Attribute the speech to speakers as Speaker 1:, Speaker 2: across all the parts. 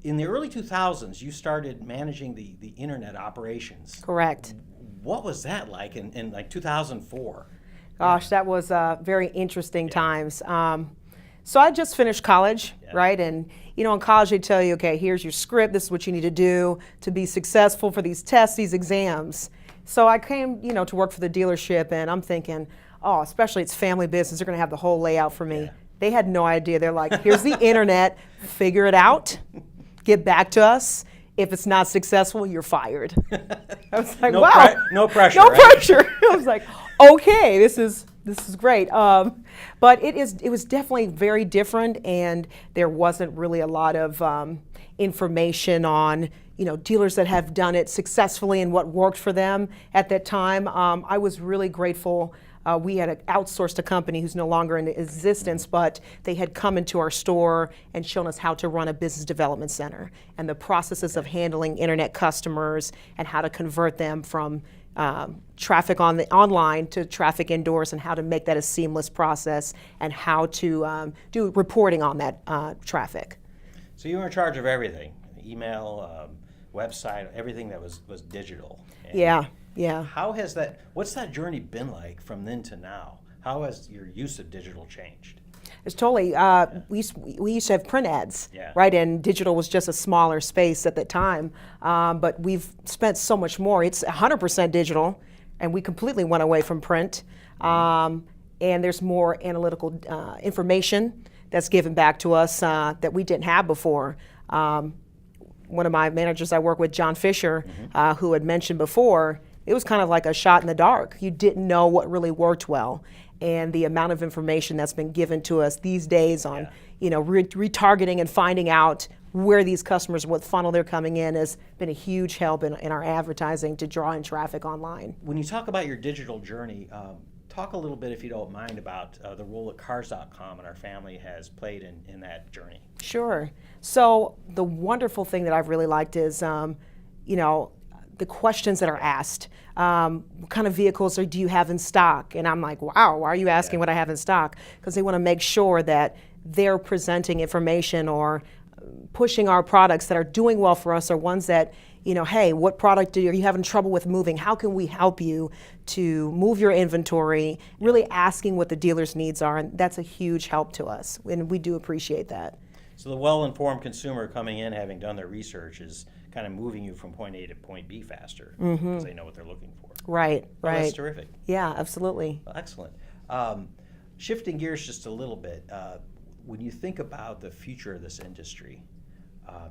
Speaker 1: in the early 2000s, you started managing the internet operations.
Speaker 2: Correct.
Speaker 1: What was that like in like 2004?
Speaker 2: Gosh, that was very interesting times. So I just finished college, right? And in college they tell you, okay, here's your script. This is what you need to do to be successful for these tests, these exams. So I came, to work for the dealership, and I'm thinking, oh, especially it's family business. They're going to have the whole layout for me.
Speaker 1: Yeah.
Speaker 2: They had no idea. They're like, here's the internet. Figure it out. Get back to us. If it's not successful, you're fired. I was like, wow.
Speaker 1: No pressure.
Speaker 2: No
Speaker 1: right?
Speaker 2: pressure. I was like, okay, this is great. But it was definitely very different, and there wasn't really a lot of information on dealers that have done it successfully and what worked for them at that time. I was really grateful. We had outsourced a company who's no longer in existence, but they had come into our store and shown us how to run a business development center and the processes of handling internet customers and how to convert them from traffic online to traffic indoors, and how to make that a seamless process, and how to do reporting on that traffic.
Speaker 1: So you were in charge of everything, email, website, everything that was digital. And
Speaker 2: Yeah.
Speaker 1: What's that journey been like from then to now? How has your use of digital changed?
Speaker 2: It's totally, we used to have print ads,
Speaker 1: Yeah.
Speaker 2: right? And digital was just a smaller space at the time. But we've spent so much more. It's 100% digital, and we completely went away from print. And there's more analytical information that's given back to us that we didn't have before. One of my managers I work with, John Fisher, who had mentioned before, it was kind of like a shot in the dark. You didn't know what really worked well. And the amount of information that's been given to us these days on, retargeting and finding out where these customers, what funnel they're coming in, has been a huge help in our advertising to draw in traffic online.
Speaker 1: When you talk about your digital journey, talk a little bit, if you don't mind, about the role that Cars.com and our family has played in that journey.
Speaker 2: Sure. So the wonderful thing that I've really liked is, the questions that are asked. What kind of vehicles do you have in stock? And I'm like, wow, why are you asking what I have in stock? Because they want to make sure that they're presenting information or pushing our products that are doing well for us, or ones that, hey, what product are you having trouble with moving? How can we help you to move your inventory? Really asking what the dealer's needs are, and that's a huge help to us, and we do appreciate that.
Speaker 1: So the well-informed consumer coming in, having done their research, is kind of moving you from point A to point B faster because they know what they're looking for.
Speaker 2: Right.
Speaker 1: That's terrific.
Speaker 2: Yeah, absolutely.
Speaker 1: Well, excellent. Shifting gears just a little bit, when you think about the future of this industry,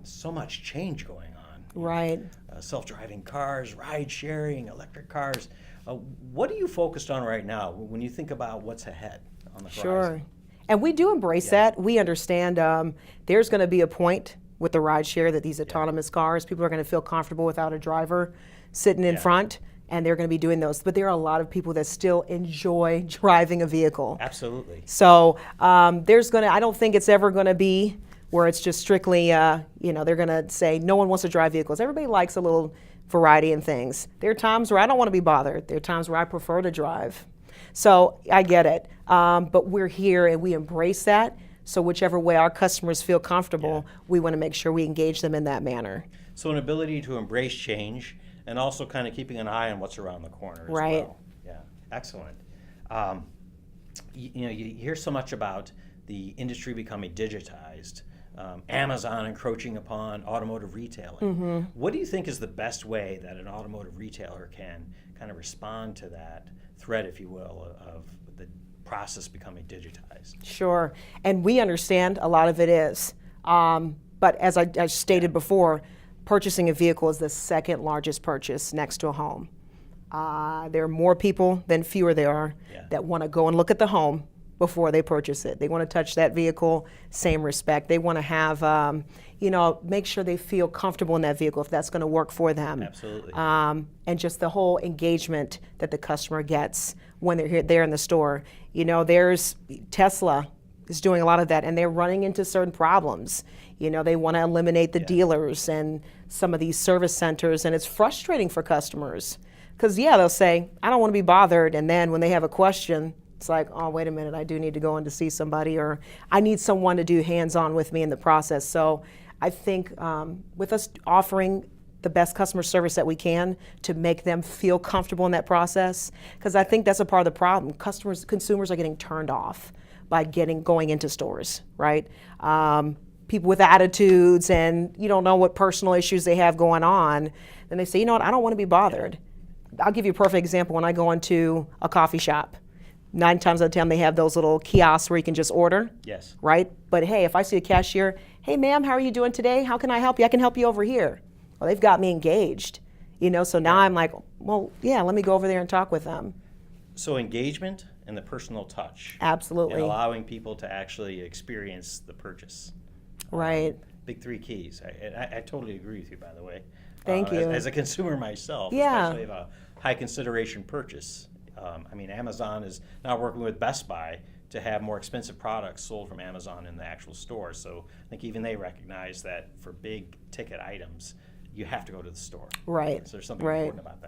Speaker 1: so much change going on.
Speaker 2: Right.
Speaker 1: Self-driving cars, ride-sharing, electric cars. What are you focused on right now when you think about what's ahead on the horizon?
Speaker 2: Sure. And we do embrace that. We understand there's going to be a point with the ride share that these autonomous cars, people are going to feel comfortable without a driver sitting in front, and they're going to be doing those. But there are a lot of people that still enjoy driving a vehicle.
Speaker 1: Absolutely.
Speaker 2: So I don't think it's ever going to be where it's just strictly, they're going to say no one wants to drive vehicles. Everybody likes a little variety in things. There are times where I don't want to be bothered. There are times where I prefer to drive. So I get it. But we're here and we embrace that. So whichever way our customers feel comfortable, we want to make sure we engage them in that manner.
Speaker 1: So an ability to embrace change and also kind of keeping an eye on what's around the corner as well. Yeah, excellent. You hear so much about the industry becoming digitized, Amazon encroaching upon automotive retailing. What do you think is the best way that an automotive retailer can kind of respond to that threat, if you will, of the process becoming digitized?
Speaker 2: Sure, and we understand a lot of it is. But as I stated before, purchasing a vehicle is the second largest purchase next to a home. There are more people than fewer there are that want to go and look at the home before they purchase it. They want to touch that vehicle, same respect. They want to have, make sure they feel comfortable in that vehicle if that's going to work for them.
Speaker 1: Absolutely.
Speaker 2: And just the whole engagement that the customer gets when they're there in the store. There's Tesla is doing a lot of that, and they're running into certain problems. They want to eliminate the dealers and some of these service centers, and it's frustrating for customers because they'll say, I don't want to be bothered, and then when they have a question, it's like, oh, wait a minute, I do need to go in to see somebody, or I need someone to do hands-on with me in the process. So I think with us offering the best customer service that we can to make them feel comfortable in that process, because I think that's a part of the problem. Consumers are getting turned off by going into stores, right? People with attitudes, and you don't know what personal issues they have going on, then they say, you know what, I don't want to be bothered. I'll give you a perfect example. When I go into a coffee shop, 9 times out of 10 they have those little kiosks where you can just order.
Speaker 1: Yes.
Speaker 2: Right? But hey, if I see a cashier, hey ma'am, how are you doing today? How can I help you? I can help you over here. Well, they've got me engaged. So now I'm like, well, yeah, let me go over there and talk with them.
Speaker 1: So engagement and the personal touch.
Speaker 2: Absolutely.
Speaker 1: And allowing people to actually experience the purchase.
Speaker 2: Right.
Speaker 1: Big 3 keys. I totally agree with you, by the way.
Speaker 2: Thank you.
Speaker 1: As a consumer myself,
Speaker 2: Yeah.
Speaker 1: especially of a high consideration purchase. Amazon is now working with Best Buy to have more expensive products sold from Amazon in the actual store. So I think even they recognize that for big ticket items, you have to go to the store.
Speaker 2: Right.
Speaker 1: So there's something
Speaker 2: Right.
Speaker 1: important about that.